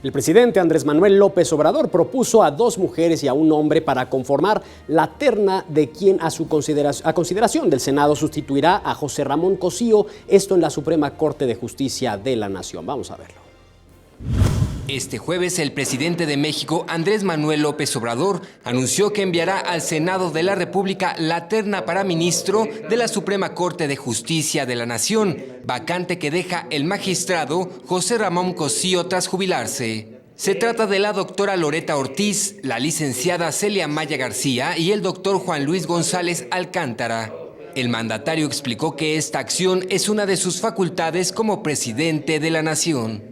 El presidente Andrés Manuel López Obrador propuso a 2 mujeres y a un hombre para conformar la terna de quien a consideración del Senado sustituirá a José Ramón Cosío, esto en la Suprema Corte de Justicia de la Nación. Vamos a verlo. Este jueves, el presidente de México, Andrés Manuel López Obrador, anunció que enviará al Senado de la República la terna para ministro de la Suprema Corte de Justicia de la Nación, vacante que deja el magistrado José Ramón Cosío tras jubilarse. Se trata de la doctora Loreta Ortiz, la licenciada Celia Maya García y el doctor Juan Luis González Alcántara. El mandatario explicó que esta acción es una de sus facultades como presidente de la Nación.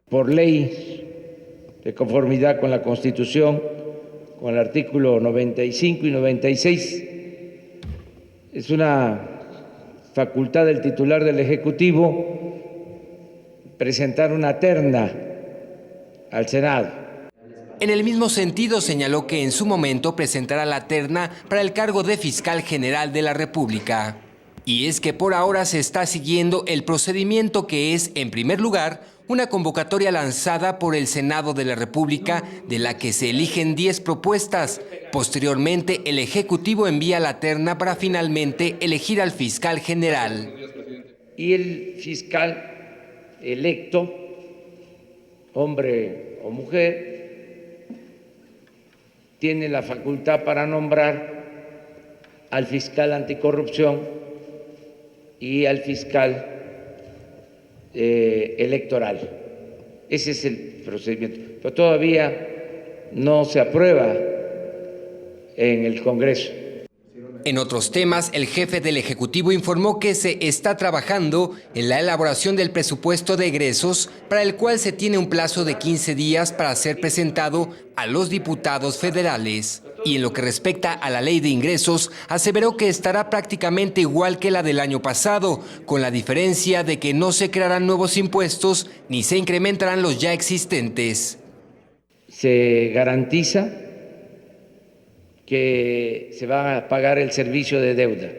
Por ley, de conformidad con la Constitución, con el artículo 95 y 96, es una facultad del titular del Ejecutivo presentar una terna al Senado. En el mismo sentido, señaló que en su momento presentará la terna para el cargo de fiscal general de la República. Y es que por ahora se está siguiendo el procedimiento que es, en primer lugar, una convocatoria lanzada por el Senado de la República, de la que se eligen 10 propuestas. Posteriormente, el Ejecutivo envía la terna para finalmente elegir al fiscal general. Y el fiscal electo, hombre o mujer, tiene la facultad para nombrar al fiscal anticorrupción y al fiscal electoral. Ese es el procedimiento, pero todavía no se aprueba en el Congreso. En otros temas, el jefe del Ejecutivo informó que se está trabajando en la elaboración del presupuesto de egresos, para el cual se tiene un plazo de 15 días para ser presentado a los diputados federales. Y en lo que respecta a la ley de ingresos, aseveró que estará prácticamente igual que la del año pasado, con la diferencia de que no se crearán nuevos impuestos ni se incrementarán los ya existentes. Se garantiza que se va a pagar el servicio de deuda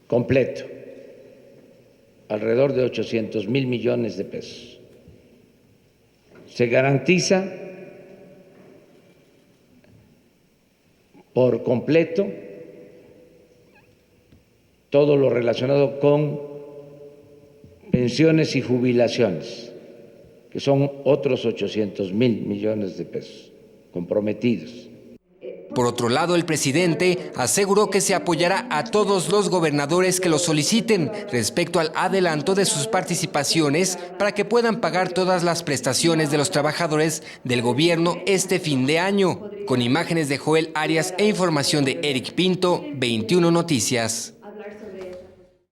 completo, alrededor de 800,000 millones de pesos. Se garantiza por completo todo lo relacionado con pensiones y jubilaciones, que son otros 800,000 millones de pesos comprometidos. Por otro lado, el presidente aseguró que se apoyará a todos los gobernadores que lo soliciten respecto al adelanto de sus participaciones para que puedan pagar todas las prestaciones de los trabajadores del gobierno este fin de año. Con imágenes de Joel Arias e información de Eric Pinto, 21 Noticias.